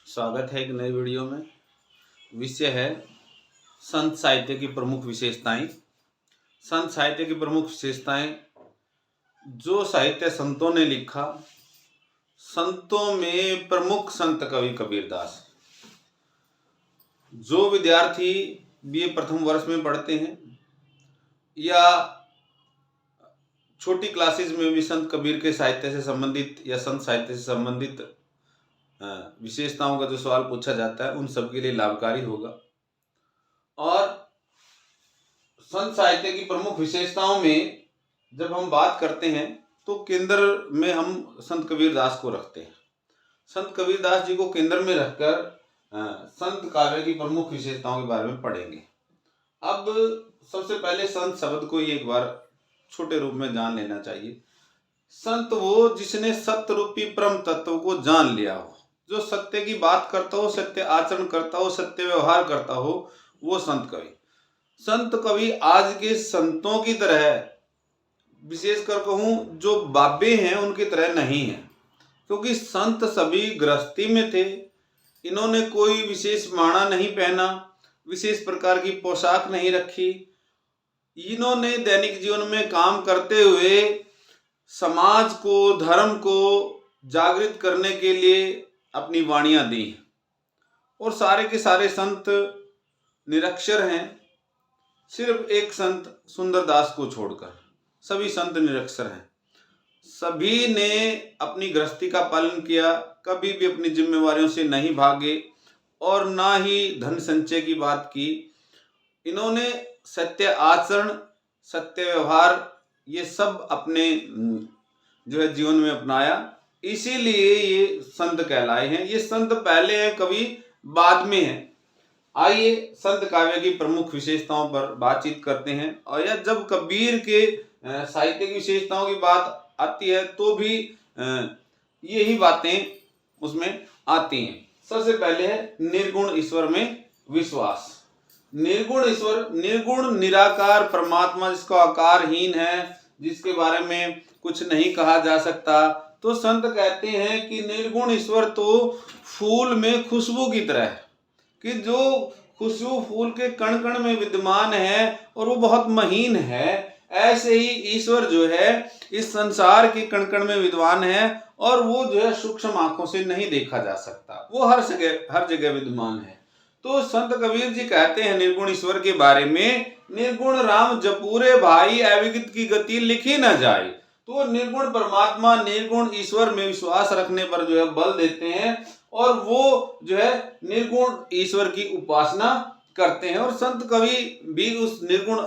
स्वागत है एक नए वीडियो में। विषय है संत साहित्य की प्रमुख विशेषताएं। संत साहित्य की प्रमुख विशेषताएं, जो साहित्य संतों ने लिखा। संतों में प्रमुख संत कवि कबीरदास। जो विद्यार्थी बीए प्रथम वर्ष में पढ़ते हैं या छोटी क्लासेस में भी संत कबीर के साहित्य से संबंधित या संत साहित्य से संबंधित विशेषताओं का जो सवाल पूछा जाता है, उन सबके लिए लाभकारी होगा। और संत साहित्य की प्रमुख विशेषताओं में जब हम बात करते हैं तो केंद्र में हम संत कबीरदास को रखते हैं। संत कबीरदास जी को केंद्र में रखकर संत काव्य की प्रमुख विशेषताओं के बारे में पढ़ेंगे। अब सबसे पहले संत शब्द को एक बार छोटे रूप में जान लेना चाहिए। संत वो जिसने सत्य रूपी परम तत्व को जान लिया हो, जो सत्य की बात करता हो, सत्य आचरण करता हो, सत्य व्यवहार करता हो, वो संत कवि। संत कवि आज के संतों की तरह, विशेषकर कहूं जो बाबे हैं, उनकी तरह नहीं है। क्योंकि संत सभी गृहस्थी में थे। इन्होंने कोई विशेष माणा नहीं पहना, विशेष प्रकार की पोशाक नहीं रखी। इन्होंने दैनिक जीवन में काम करते हुए समाज को, धर्म को जागृत करने के लिए अपनी वाणियां दी। और सारे के सारे संत निरक्षर हैं, सिर्फ एक संत सुंदरदास को छोड़कर सभी संत निरक्षर हैं। सभी ने अपनी गृहस्थी का पालन किया, कभी भी अपनी जिम्मेवारियों से नहीं भागे और ना ही धन संचय की बात की। इन्होंने सत्य आचरण, सत्य व्यवहार, ये सब अपने जो है जीवन में अपनाया। इसीलिए ये संत कहलाए हैं। ये संत पहले हैं, कवि बाद में है। आइए संत काव्य की प्रमुख विशेषताओं पर बातचीत करते हैं। और यह जब कबीर के साहित्य की विशेषताओं की बात आती है तो भी यही बातें उसमें आती हैं। सबसे पहले है निर्गुण ईश्वर में विश्वास। निर्गुण ईश्वर, निर्गुण निराकार परमात्मा जिसको आकारहीन है, जिसके बारे में कुछ नहीं कहा जा सकता, तो संत कहते हैं कि निर्गुण ईश्वर तो फूल में खुशबू की तरह है, कि जो खुशबू फूल के कण कण में विद्यमान है और वो बहुत महीन है। ऐसे ही ईश्वर जो है इस संसार के कण कण में विद्वान है और वो जो है सूक्ष्म आंखों से नहीं देखा जा सकता, वो हर जगह विद्यमान है। तो संत कबीर जी कहते हैं निर्गुण ईश्वर के बारे में, निर्गुण राम जपूरे भाई अविगत की गति लिखी न जाए। तो निर्गुण परमात्मा, निर्गुण ईश्वर में विश्वास रखने पर जो है बल देते हैं और वो जो है निर्गुण ईश्वर की उपासना करते हैं। और संत कवि भी उस निर्गुण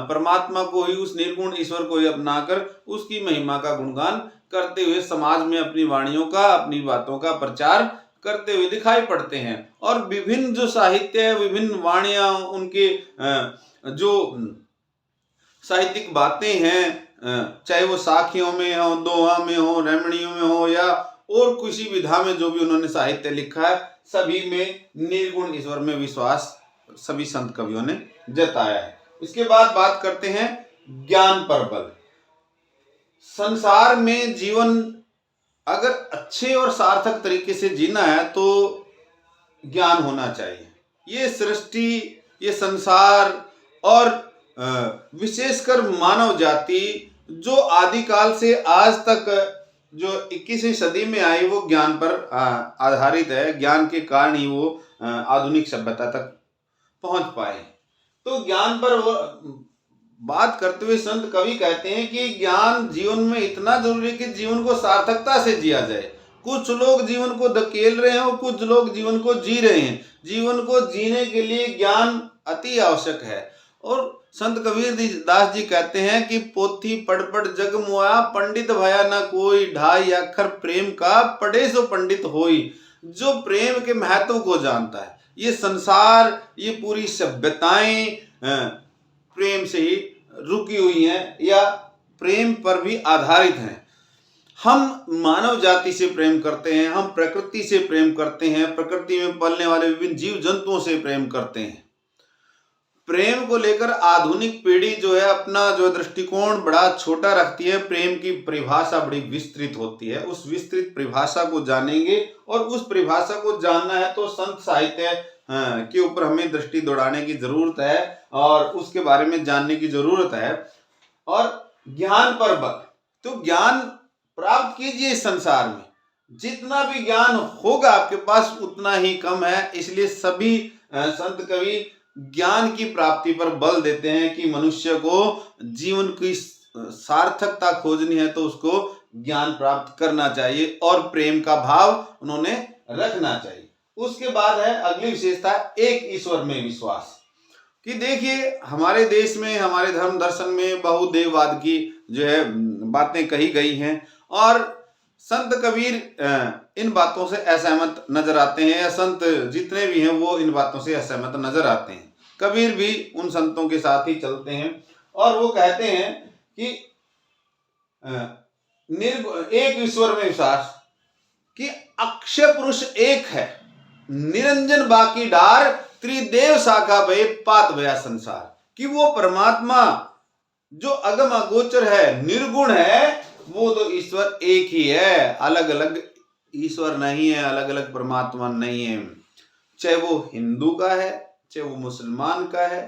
परमात्मा को ही, उस निर्गुण ईश्वर को ही अपनाकर उसकी महिमा का गुणगान करते हुए समाज में अपनी वाणियों का, अपनी बातों का प्रचार करते हुए दिखाई पड़ते हैं। और विभिन्न जो साहित्य है, विभिन्न वाणियां, उनके जो साहित्यिक बातें हैं, चाहे वो साखियों में हो, दोहा में हो, रमणियों में हो या और किसी विधा में जो भी उन्होंने साहित्य लिखा है, सभी में निर्गुण ईश्वर में विश्वास सभी संत कवियों ने जताया है। इसके बाद बात करते हैं ज्ञान पर बल। संसार में जीवन अगर अच्छे और सार्थक तरीके से जीना है तो ज्ञान होना चाहिए। ये सृष्टि, ये संसार और विशेषकर मानव जाति जो आदिकाल से आज तक जो 21वीं सदी में आई, वो ज्ञान पर आधारित है। ज्ञान के कारण ही वो आधुनिक सभ्यता तक पहुंच पाए। तो ज्ञान पर बात करते हुए संत कवि कहते हैं कि ज्ञान जीवन में इतना जरूरी है कि जीवन को सार्थकता से जिया जाए। कुछ लोग जीवन को धकेल रहे हैं और कुछ लोग जीवन को जी रहे हैं। जीवन को जीने के लिए ज्ञान अति आवश्यक है। और संत कबीर दास जी कहते हैं कि पोथी पढ़ पढ़ जग मोया, पंडित भया न कोई, ढाई अक्षर प्रेम का पढ़े सो पंडित होई। जो प्रेम के महत्व को जानता है, ये संसार, ये पूरी सभ्यताएं प्रेम से ही रुकी हुई हैं या प्रेम पर भी आधारित हैं। हम मानव जाति से प्रेम करते हैं, हम प्रकृति से प्रेम करते हैं, प्रकृति में पलने वाले विभिन्न जीव जंतुओं से प्रेम करते हैं। प्रेम को लेकर आधुनिक पीढ़ी जो है अपना जो दृष्टिकोण बड़ा छोटा रखती है। प्रेम की परिभाषा बड़ी विस्तृत होती है। उस विस्तृत परिभाषा को जानेंगे, और उस परिभाषा को जानना है तो संत साहित्य के ऊपर हमें दृष्टि दौड़ाने की जरूरत है और उसके बारे में जानने की जरूरत है। और ज्ञान पर बल, तो ज्ञान प्राप्त कीजिए। इस संसार में जितना भी ज्ञान होगा आपके पास उतना ही कम है। इसलिए सभी संत कवि ज्ञान की प्राप्ति पर बल देते हैं कि मनुष्य को जीवन की सार्थकता खोजनी है तो उसको ज्ञान प्राप्त करना चाहिए और प्रेम का भाव उन्होंने रखना चाहिए। उसके बाद है अगली विशेषता, एक ईश्वर में विश्वास। कि देखिए हमारे देश में, हमारे धर्म दर्शन में बहुदेववाद की जो है बातें कही गई हैं, और संत कबीर इन बातों से असहमत नजर आते हैं, या संत जितने भी हैं वो इन बातों से असहमत नजर आते हैं। कबीर भी उन संतों के साथ ही चलते हैं और वो कहते हैं कि एक ईश्वर में विश्वास, कि अक्षय पुरुष एक है, निरंजन बाकी डार, त्रिदेव शाखा भय पात भया संसार। कि वो परमात्मा जो अगम अगोचर है, निर्गुण है, वो तो ईश्वर एक ही है, अलग अलग ईश्वर नहीं है, अलग अलग परमात्मा नहीं है। चाहे वो हिंदू का है, चाहे वो मुसलमान का है,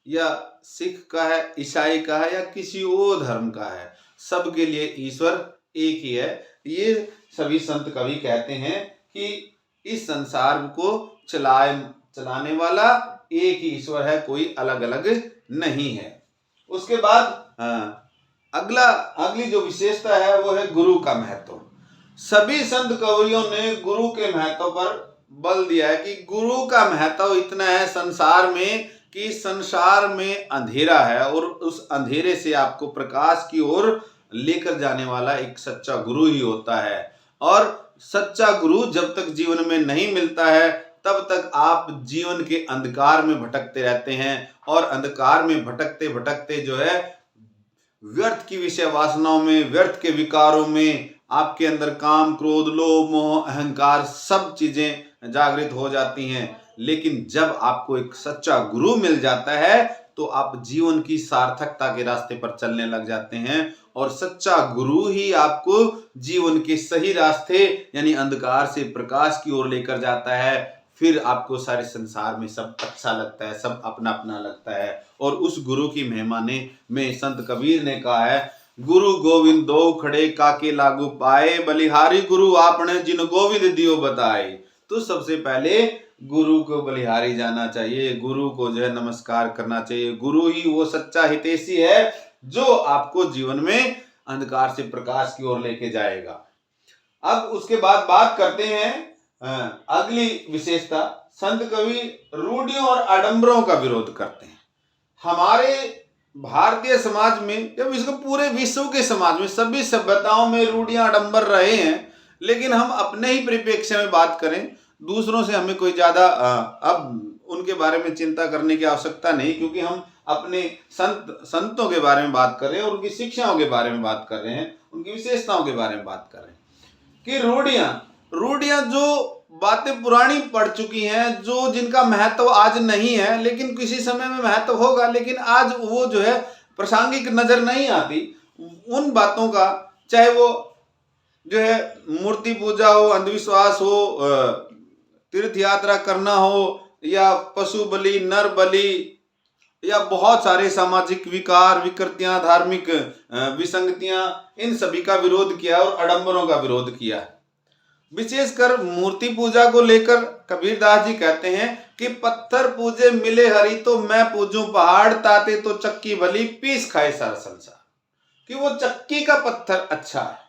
या सिख का है, ईसाई का है, या किसी और धर्म का है, सबके लिए ईश्वर एक ही है। ये सभी संत कवि कहते हैं कि इस संसार को चलाने वाला एक ही ईश्वर है, कोई अलग अलग नहीं है। उसके बाद अगली जो विशेषता है वो है गुरु का महत्व। सभी संत कवियों ने गुरु के महत्व पर बल दिया है कि गुरु का महत्व इतना है संसार में कि संसार में अंधेरा है और उस अंधेरे से आपको प्रकाश की ओर लेकर जाने वाला एक सच्चा गुरु ही होता है। और सच्चा गुरु जब तक जीवन में नहीं मिलता है तब तक आप जीवन के अंधकार में भटकते रहते हैं, और अंधकार में भटकते भटकते जो है व्यर्थ की विषय वासनाओं में, व्यर्थ के विकारों में आपके अंदर काम, क्रोध, लोभ, मोह, अहंकार सब चीजें जागृत हो जाती हैं। लेकिन जब आपको एक सच्चा गुरु मिल जाता है तो आप जीवन की सार्थकता के रास्ते पर चलने लग जाते हैं, और सच्चा गुरु ही आपको जीवन के सही रास्ते यानी अंधकार से प्रकाश की ओर लेकर जाता है। फिर आपको सारे संसार में सब अच्छा लगता है, सब अपना अपना लगता है। और उस गुरु की महिमा में संत कबीर ने कहा है, गुरु गोविंद दो खड़े काके लागू पाए, बलिहारी गुरु आपने जिन गोविंद दियो बताए। तो सबसे पहले गुरु को बलिहारी जाना चाहिए, गुरु को जो है नमस्कार करना चाहिए। गुरु ही वो सच्चा हितैषी है जो आपको जीवन में अंधकार से प्रकाश की ओर लेके जाएगा। अब उसके बाद बात करते हैं अगली विशेषता, संत कवि रूढ़ियों और आडंबरों का विरोध करते हैं। हमारे भारतीय समाज में, जब इसको पूरे विश्व के समाज में, सभी सभ्यताओं में रूढ़ियां आडंबर रहे हैं, लेकिन हम अपने ही परिप्रेक्ष्य में बात करें, दूसरों से हमें कोई ज्यादा अब उनके बारे में चिंता करने की आवश्यकता नहीं, क्योंकि हम अपने संतों के बारे में बात कर रहे हैं और उनकी शिक्षाओं के बारे में बात कर रहे हैं, उनकी विशेषताओं के बारे में बात कर रहे हैं। कि रूढ़ियां जो बातें पुरानी पड़ चुकी हैं, जो जिनका महत्व आज नहीं है लेकिन किसी समय में महत्व होगा, लेकिन आज वो जो है प्रासंगिक नजर नहीं आती, उन बातों का, चाहे वो जो है मूर्ति पूजा हो, अंधविश्वास हो, तीर्थ यात्रा करना हो, या पशु बलि, नर बलि, या बहुत सारे सामाजिक विकार, विकृतियां, धार्मिक विसंगतियां, इन सभी का विरोध किया और आडंबरों का विरोध किया। विशेषकर मूर्ति पूजा को लेकर कबीरदास जी कहते हैं कि पत्थर पूजे मिले हरि तो मैं पूजूं पहाड़, ताते तो चक्की भली पीस खाए सारा संसार। कि वो चक्की का पत्थर अच्छा है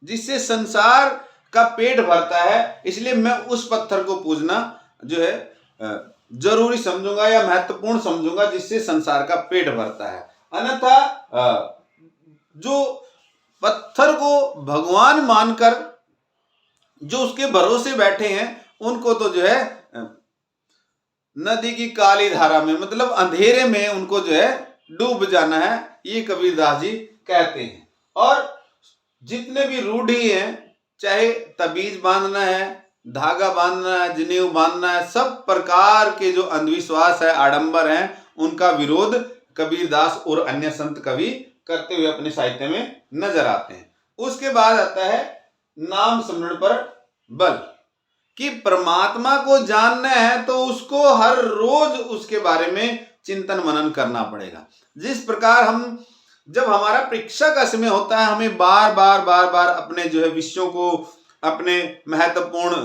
जिससे संसार का पेट भरता है, इसलिए मैं उस पत्थर को पूजना जो है जरूरी समझूंगा या महत्वपूर्ण समझूंगा, जिससे संसार का पेट भरता है। अन्यथा जो पत्थर को भगवान मानकर जो उसके भरोसे बैठे हैं, उनको तो जो है नदी की काली धारा में, मतलब अंधेरे में उनको जो है डूब जाना है, ये कबीरदास जी कहते हैं। और जितने भी रूढ़ी हैं, चाहे तबीज बांधना है, धागा बांधना है, जनेऊ बांधना है, सब प्रकार के जो अंधविश्वास है, आडंबर हैं, उनका विरोध कबीरदास और अन्य संत कवि करते हुए अपने साहित्य में नजर आते हैं। उसके बाद आता है नाम स्मरण पर बल, कि परमात्मा को जानना है तो उसको हर रोज उसके बारे में चिंतन मनन करना पड़ेगा। जिस प्रकार हम, जब हमारा परीक्षा का समय होता है, हमें बार बार अपने जो है विषयों को, अपने महत्वपूर्ण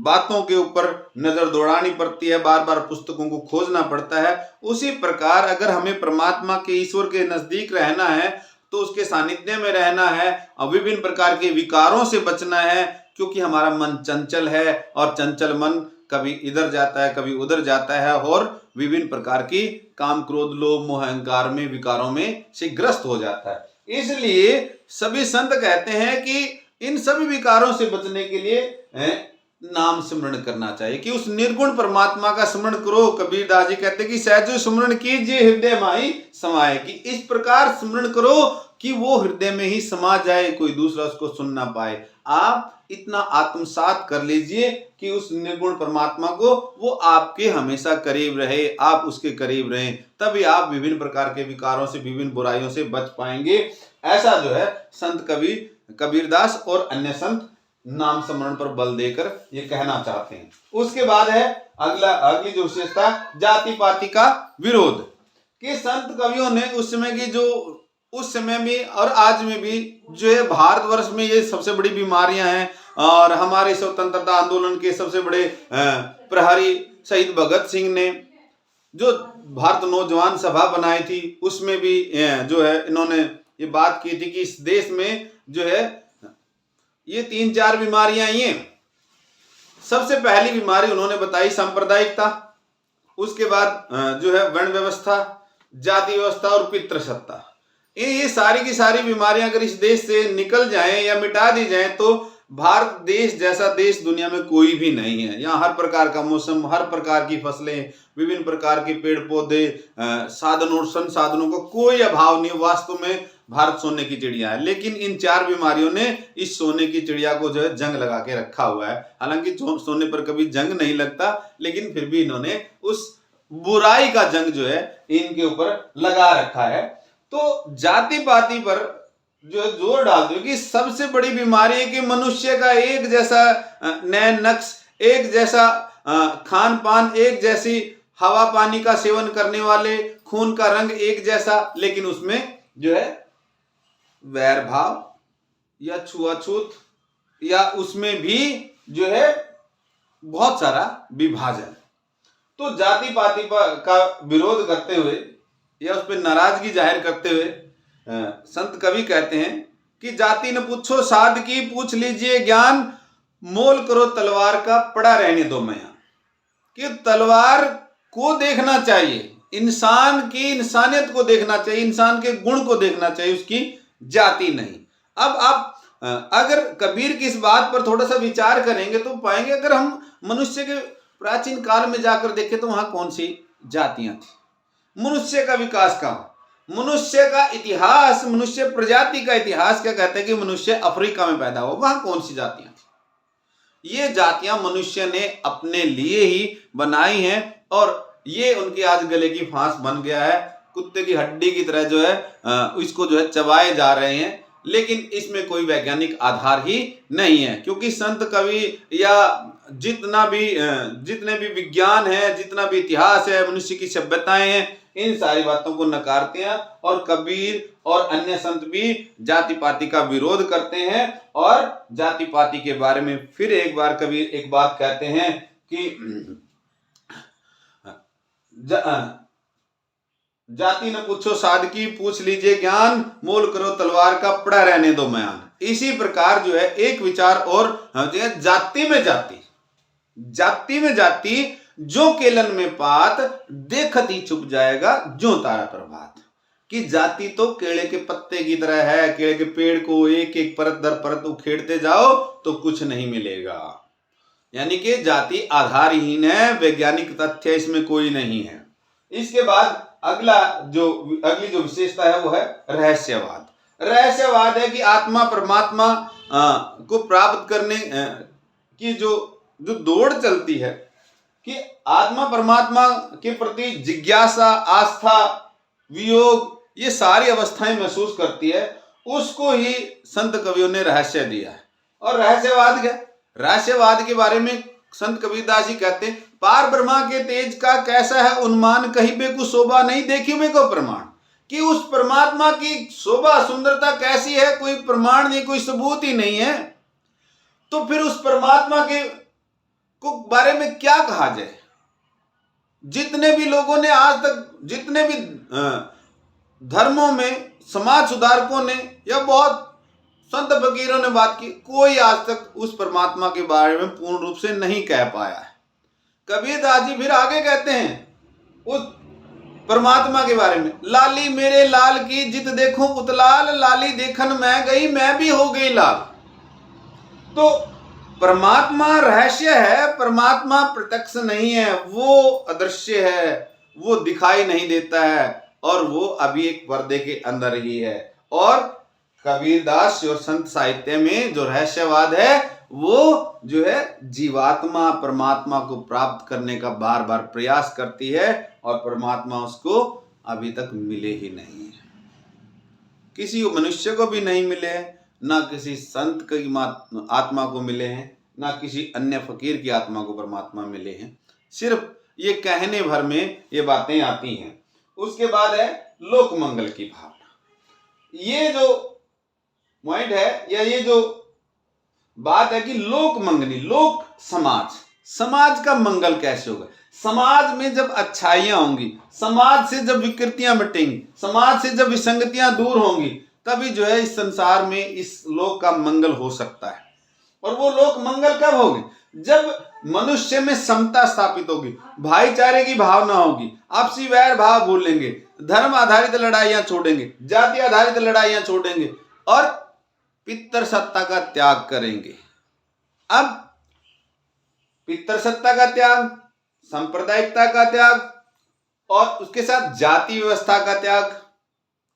बातों के ऊपर नजर दौड़ानी पड़ती है, बार बार पुस्तकों को खोजना पड़ता है। उसी प्रकार अगर हमें परमात्मा के, ईश्वर के नजदीक रहना है तो उसके सानिध्य में रहना है और विभिन्न प्रकार के विकारों से बचना है, क्योंकि हमारा मन चंचल है और चंचल मन कभी इधर जाता है, कभी उधर जाता है और विभिन्न प्रकार की काम, क्रोध, लोभ, मोह, अहंकार में, विकारों में से ग्रस्त हो जाता है। इसलिए सभी संत कहते हैं कि इन सभी विकारों से बचने के लिए नाम स्मरण करना चाहिए, कि उस निर्गुण परमात्मा का स्मरण करो। कबीरदास जी कहते हैं कि सहज स्मरण कीजिए हृदय माही समाये, कि इस प्रकार स्मरण करो कि वो हृदय में ही समा जाए, कोई दूसरा उसको सुन ना पाए। आप इतना आत्मसात कर लीजिए कि उस निर्गुण परमात्मा को वो आपके हमेशा करीब रहे, आप उसके करीब रहें, तभी आप विभिन्न प्रकार के विकारों से, विभिन्न बुराइयों से बच पाएंगे। ऐसा जो है संत कवि कबीरदास और अन्य संत नाम स्मरण पर बल देकर ये कहना चाहते हैं। उसके बाद है अगली जो विशेषता, जाति पाति का विरोध, कि संत कवियों ने उस समय की, जो उस समय में और आज में भी जो है भारतवर्ष में ये सबसे बड़ी बीमारियां हैं, और हमारे स्वतंत्रता आंदोलन के सबसे बड़े प्रहरी शहीद भगत सिंह ने जो भारत नौजवान सभा बनाई थी, उसमें भी जो है इन्होंने ये बात की थी कि इस देश में जो है ये 3-4 बीमारियां आई हैं। सबसे पहली बीमारी उन्होंने बताई सांप्रदायिकता, उसके बाद जो है वर्ण व्यवस्था, जाति व्यवस्था और पितृसत्ता। ये सारी की सारी बीमारियां अगर इस देश से निकल जाएं या मिटा दी जाएं तो भारत देश जैसा देश दुनिया में कोई भी नहीं है। यहाँ हर प्रकार का मौसम, हर प्रकार की फसलें, विभिन्न प्रकार के पेड़ पौधे, साधन और संसाधनों का कोई अभाव नहीं। वास्तव में भारत सोने की चिड़िया है, लेकिन इन 4 बीमारियों ने इस सोने की चिड़िया को जो है जंग लगा के रखा हुआ है। हालांकि सोने पर कभी जंग नहीं लगता, लेकिन फिर भी इन्होंने उस बुराई का जंग जो है इनके ऊपर लगा रखा है। तो जाति पाति पर जो जोर डाल दो कि सबसे बड़ी बीमारी है कि मनुष्य का एक जैसा नैन नक्श, एक जैसा खान पान, एक जैसी हवा पानी का सेवन करने वाले, खून का रंग एक जैसा, लेकिन उसमें जो है वैर भाव या छुआछूत या उसमें भी जो है बहुत सारा विभाजन। तो जाति पाति का विरोध करते हुए या उस पर नाराजगी जाहिर करते हुए संत कवि कहते हैं कि जाति न पूछो साध की, पूछ लीजिए ज्ञान, मोल करो तलवार का, पड़ा रहने दो मयान। कि तलवार को देखना चाहिए, इंसान की इंसानियत को देखना चाहिए, इंसान के गुण को देखना चाहिए, उसकी जाति नहीं। अब आप अगर कबीर की इस बात पर थोड़ा सा विचार करेंगे तो पाएंगे, अगर हम मनुष्य के प्राचीन काल में जाकर देखें तो वहां कौन सी जातियां थी? मनुष्य का विकास कहाँ? मनुष्य का इतिहास, मनुष्य प्रजाति का इतिहास क्या कहता है कि मनुष्य अफ्रीका में पैदा हुआ, वहां कौन सी जातियां थी? ये जातियां मनुष्य ने अपने लिए ही बनाई हैं और ये उनके आज गले की फांस बन गया है। कुत्ते की हड्डी की तरह जो है इसको जो है चबाए जा रहे हैं, लेकिन इसमें कोई वैज्ञानिक आधार ही नहीं है। क्योंकि संत कवि या जितने भी विज्ञान है, जितना भी इतिहास है, मनुष्य की सभ्यताएं हैं, इन सारी बातों को नकारते हैं। और कबीर और अन्य संत भी जाति पाति का विरोध करते हैं। और जाति पाति के बारे में फिर एक बार कबीर एक बात कहते हैं कि जाति न पूछो साध की, पूछ लीजिए ज्ञान, मोल करो तलवार का, पड़ा रहने दो मयान। इसी प्रकार जो है एक विचार और जाति में जाति, जाति में जाति, जो केलन में पात, देखत ही छुप जाएगा जो तारा प्रभात। कि जाति तो केले के पत्ते की तरह है, केले के पेड़ को एक एक परत दर परत उखेड़ते जाओ तो कुछ नहीं मिलेगा। यानी कि जाति आधारहीन है, वैज्ञानिक तथ्य इसमें कोई नहीं है। इसके बाद अगली जो विशेषता है वो है रहस्यवाद। रहस्यवाद है कि आत्मा परमात्मा को प्राप्त करने की जो जो दौड़ चलती है कि आत्मा परमात्मा के प्रति जिज्ञासा, आस्था, वियोग, ये सारी अवस्थाएं महसूस करती है, उसको ही संत कवियों ने रहस्य दिया है। और रहस्यवाद क्या? रहस्यवाद के बारे में संत कबीरदास जी कहते हैं, पार ब्रह्मा के तेज का कैसा है उन्मान, कहीं पे कुछ शोभा नहीं देखी में को प्रमाण। कि उस परमात्मा की शोभा सुंदरता कैसी है, कोई प्रमाण नहीं, कोई सबूत ही नहीं है। तो फिर उस परमात्मा के को बारे में क्या कहा जाए? जितने भी लोगों ने आज तक, जितने भी धर्मों में समाज सुधारकों ने या बहुत संत फकीरों ने बात की, कोई आज तक उस परमात्मा के बारे में पूर्ण रूप से नहीं कह पाया है। कबीरदास जी फिर आगे कहते हैं उस परमात्मा के बारे में, लाली मेरे लाल की जित देखूं उतलाल, लाली देखन मैं गई मैं भी हो गई लाल। तो परमात्मा रहस्य है, परमात्मा प्रत्यक्ष नहीं है, वो अदृश्य है, वो दिखाई नहीं देता है और वो अभी एक पर्दे के अंदर ही है। और कबीरदास और संत साहित्य में जो रहस्यवाद है वो जो है जीवात्मा परमात्मा को प्राप्त करने का बार बार प्रयास करती है और परमात्मा उसको अभी तक मिले ही नहीं है। किसी मनुष्य को भी नहीं मिले हैं, ना किसी संत की आत्मा को मिले हैं, ना किसी अन्य फकीर की आत्मा को परमात्मा मिले हैं। सिर्फ ये कहने भर में ये बातें आती हैं। उसके बाद है लोक मंगल की भावना। ये जो पॉइंट है या ये जो बात है कि लोक मंगनी, लोक समाज, समाज का मंगल कैसे होगा? समाज में जब अच्छाइयां होंगी, समाज से जब विकृतियां मिटेंगी, समाज से जब विसंगतियां दूर होंगी, तभी जो है इस संसार में इस लोक का मंगल हो सकता है। और वो लोक मंगल कब होगी? जब मनुष्य में समता स्थापित होगी, भाईचारे की भावना होगी, आपसी वैर भाव भूलेंगे, धर्म आधारित लड़ाइयां छोड़ेंगे, जाति आधारित लड़ाइयां छोड़ेंगे और पितर सत्ता का त्याग करेंगे। अब पितर सत्ता का त्याग, सांप्रदायिकता का त्याग और उसके साथ जाति व्यवस्था का त्याग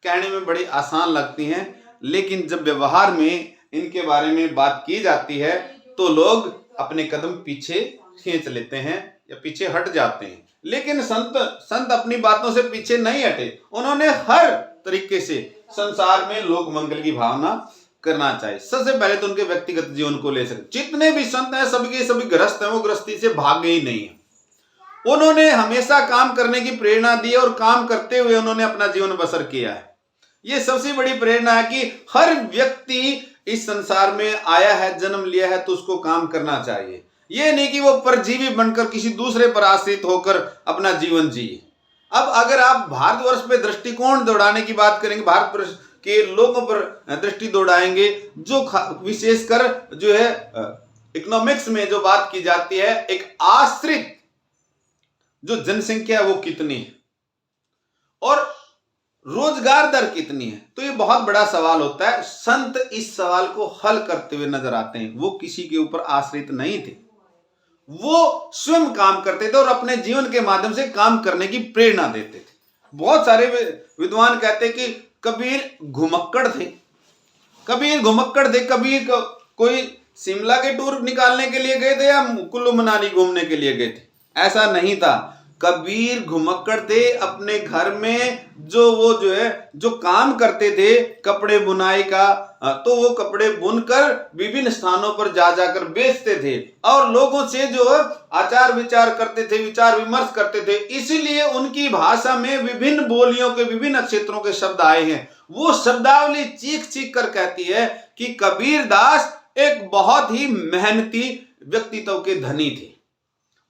कहने में बड़ी आसान लगती हैं, लेकिन जब व्यवहार में इनके बारे में बात की जाती है तो लोग अपने कदम पीछे खींच लेते हैं या पीछे हट जाते हैं। लेकिन संत अपनी बातों से पीछे नहीं हटे। उन्होंने हर तरीके से संसार में लोक मंगल की भावना करना चाहिए। सबसे पहले तो उनके व्यक्तिगत जीवन को ले सकते। जितने भी संत हैं सभी गृहस्थ हैं, वो गृहस्थी से भागे ही नहीं है। उन्होंने हमेशा काम करने की प्रेरणा दी और काम करते हुए उन्होंने अपना जीवन बसर किया है। ये सबसे बड़ी प्रेरणा है कि हर व्यक्ति इस संसार में आया है, जन्म लिया है, तो उसको काम करना चाहिए। ये नहीं कि वो परजीवी बनकर किसी दूसरे पर आश्रित होकर अपना जीवन जिए। अब अगर आप भारतवर्ष पे दृष्टिकोण दौड़ाने की बात करेंगे, भारत के लोगों पर दृष्टि दौड़ाएंगे, जो विशेषकर जो है इकोनॉमिक्स में जो बात की जाती है, एक आश्रित जो जनसंख्या है वो कितनी है और रोजगार दर कितनी है, तो ये बहुत बड़ा सवाल होता है। संत इस सवाल को हल करते हुए नजर आते हैं। वो किसी के ऊपर आश्रित नहीं थे, वो स्वयं काम करते थे और अपने जीवन के माध्यम से काम करने की प्रेरणा देते थे। बहुत सारे विद्वान कहते हैं कि कबीर घुमक्कड़ थे। कबीर कोई शिमला के टूर निकालने के लिए गए थे या कुल्लू मनाली घूमने के लिए गए थे, ऐसा नहीं था। कबीर घुमक्कड़ थे। अपने घर में जो काम करते थे कपड़े बुनाई का, तो वो कपड़े बुनकर विभिन्न स्थानों पर जाकर बेचते थे और लोगों से जो आचार विचार करते थे, विचार विमर्श करते थे। इसीलिए उनकी भाषा में विभिन्न बोलियों के, विभिन्न क्षेत्रों के शब्द आए हैं। वो शब्दावली चीख चीख कर कहती है कि कबीरदास एक बहुत ही मेहनती व्यक्तित्व के धनी थे।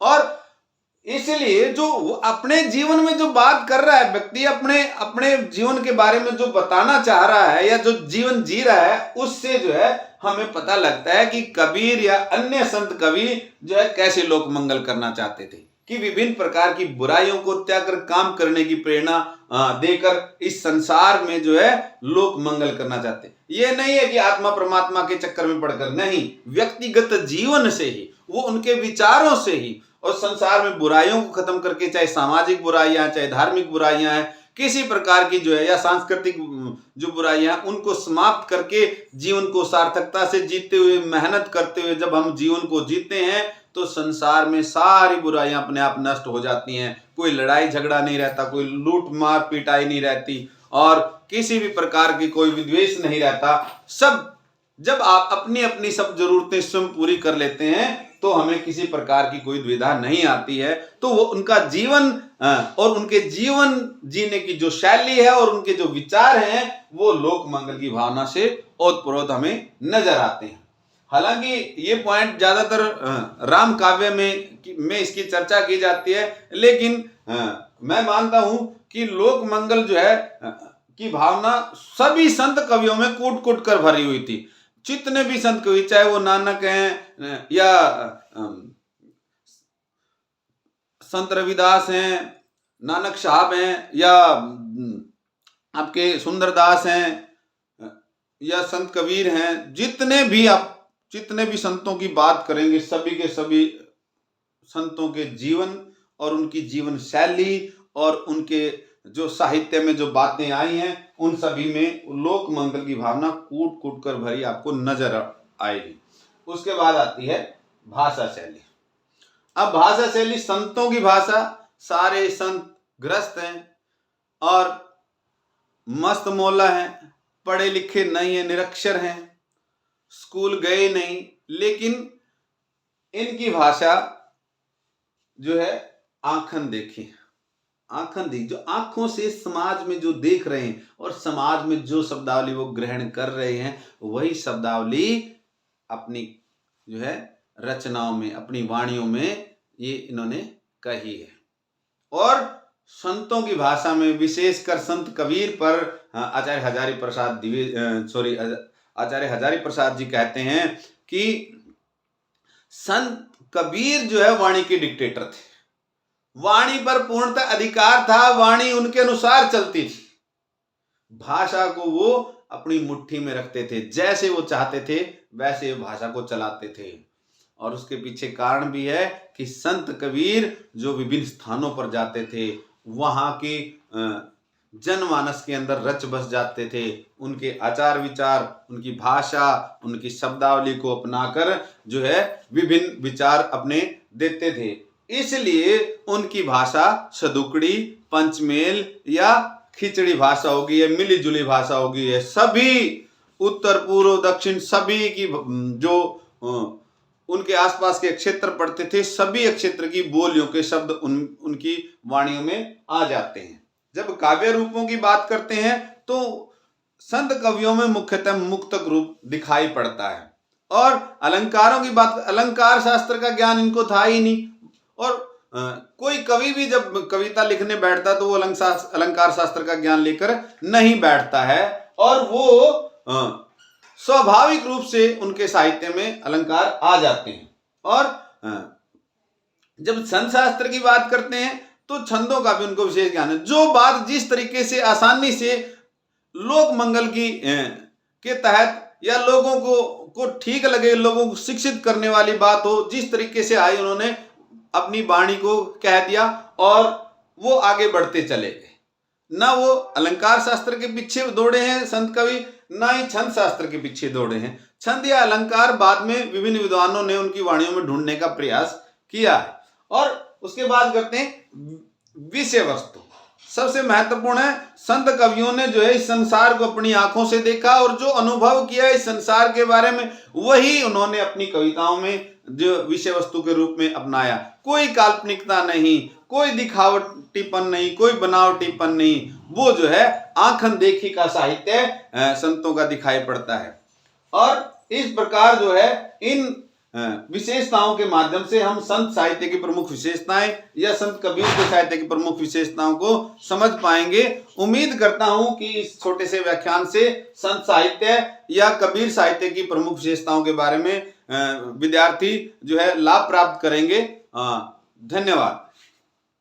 और इसलिए जो अपने जीवन में जो बात कर रहा है व्यक्ति, अपने जीवन के बारे में जो बताना चाह रहा है या जो जीवन जी रहा है, उससे जो है हमें पता लगता है कि कबीर या अन्य संत कवि जो है कैसे लोक मंगल करना चाहते थे, कि विभिन्न प्रकार की बुराइयों को त्याग कर काम करने की प्रेरणा देकर इस संसार में जो है लोक मंगल करना चाहते। ये नहीं है कि आत्मा परमात्मा के चक्कर में पड़कर, नहीं, व्यक्तिगत जीवन से ही, वो उनके विचारों से ही और संसार में बुराइयों को खत्म करके, चाहे सामाजिक बुराइयां, चाहे धार्मिक बुराइयां हैं, किसी प्रकार की जो है या सांस्कृतिक जो बुराइयां, उनको समाप्त करके जीवन को सार्थकता से जीते हुए, मेहनत करते हुए जब हम जीवन को जीते हैं तो संसार में सारी बुराइयां अपने आप नष्ट हो जाती हैं। कोई लड़ाई झगड़ा नहीं रहता, कोई लूट मार पिटाई नहीं रहती और किसी भी प्रकार की कोई विद्वेष नहीं रहता। सब जब आप अपनी अपनी सब जरूरतें स्वयं पूरी कर लेते हैं तो हमें किसी प्रकार की कोई दुविधा नहीं आती है। तो वो उनका जीवन और उनके जीवन जीने की जो शैली है और उनके जो विचार हैं वो लोक मंगल की भावना से ओतप्रोत हमें नजर आते हैं। हालांकि ये पॉइंट ज्यादातर राम काव्य में इसकी चर्चा की जाती है, लेकिन मैं मानता हूं कि लोक मंगल जो है की भावना सभी संत कवियों में कूट कूट कर भरी हुई थी। जितने भी संत कवि, चाहे वो नानक हैं या संत रविदास हैं, नानक साहब हैं या आपके सुंदरदास हैं या संत कबीर हैं, जितने भी संतों की बात करेंगे सभी के सभी संतों के जीवन और उनकी जीवन शैली और उनके जो साहित्य में जो बातें आई हैं उन सभी में लोक मंगल की भावना कूट कूट कर भरी आपको नजर आएगी। उसके बाद आती है भाषा शैली। अब भाषा शैली, संतों की भाषा, सारे संत ग्रस्त हैं और मस्त मौला हैं, पढ़े लिखे नहीं है, निरक्षर हैं, स्कूल गए नहीं, लेकिन इनकी भाषा जो है आंखन देखी, आंखन दी, जो आंखों से समाज में जो देख रहे हैं और समाज में जो शब्दावली वो ग्रहण कर रहे हैं वही शब्दावली अपनी जो है रचनाओं में, अपनी वाणियों में ये इन्होंने कही है। और संतों की भाषा में विशेषकर संत कबीर पर आचार्य हजारी प्रसाद जी कहते हैं कि संत कबीर जो है वाणी के डिक्टेटर थे, वाणी पर पूर्णतः अधिकार था, वाणी उनके अनुसार चलती थी, भाषा को वो अपनी मुट्ठी में रखते थे, जैसे वो चाहते थे वैसे भाषा को चलाते थे। और उसके पीछे कारण भी है कि संत कबीर जो विभिन्न स्थानों पर जाते थे वहां के जनमानस के अंदर रच बस जाते थे, उनके आचार विचार, उनकी भाषा, उनकी शब्दावली को अपनाकर जो है विभिन्न विचार अपने देते थे। इसलिए उनकी भाषा सदुकड़ी, पंचमेल या खिचड़ी भाषा होगी, या मिली जुली भाषा होगी, है सभी उत्तर पूर्व दक्षिण सभी की जो उनके आसपास के क्षेत्र पड़ते थे, सभी क्षेत्र की बोलियों के शब्द उनकी वाणियों में आ जाते हैं। जब काव्य रूपों की बात करते हैं तो संत कवियों में मुख्यतः मुक्तक रूप दिखाई पड़ता है। और अलंकारों की बात, अलंकार शास्त्र का ज्ञान इनको था ही नहीं। और कोई कवि भी जब कविता लिखने बैठता तो वो अलंकार शास्त्र का ज्ञान लेकर नहीं बैठता है, और वो स्वाभाविक रूप से उनके साहित्य में अलंकार आ जाते हैं। और जब छंद शास्त्र की बात करते हैं तो छंदों का भी उनको विशेष ज्ञान है। जो बात जिस तरीके से आसानी से लोक मंगल की के तहत या लोगों को ठीक लगे, लोगों को शिक्षित करने वाली बात हो, जिस तरीके से आई उन्होंने अपनी वाणी को कह दिया और वो आगे बढ़ते चले गए। ना वो अलंकार शास्त्र के पीछे दौड़े हैं संत कवि, ना ही छंद शास्त्र के पीछे दौड़े हैं। छंद या अलंकार बाद में विभिन्न विद्वानों ने उनकी वाणियों में ढूंढने का प्रयास किया है। और उसके बाद करते हैं विषय वस्तु। सबसे महत्वपूर्ण है, संत कवियों ने जो है इस संसार को अपनी आंखों से देखा और जो अनुभव किया इस संसार के बारे में वही उन्होंने अपनी कविताओं में जो विषय वस्तु के रूप में अपनाया। कोई काल्पनिकता नहीं, कोई दिखावटीपन नहीं, कोई बनावटीपन नहीं, वो जो है आंखन देखी का साहित्य संतों का दिखाई पड़ता है। और इस प्रकार जो है इन विशेषताओं के माध्यम से हम संत साहित्य की प्रमुख विशेषताएं या संत कबीर के साहित्य की प्रमुख विशेषताओं को समझ पाएंगे। उम्मीद करता हूं कि इस छोटे से व्याख्यान से संत साहित्य या कबीर साहित्य की प्रमुख विशेषताओं के बारे में विद्यार्थी जो है लाभ प्राप्त करेंगे। धन्यवाद।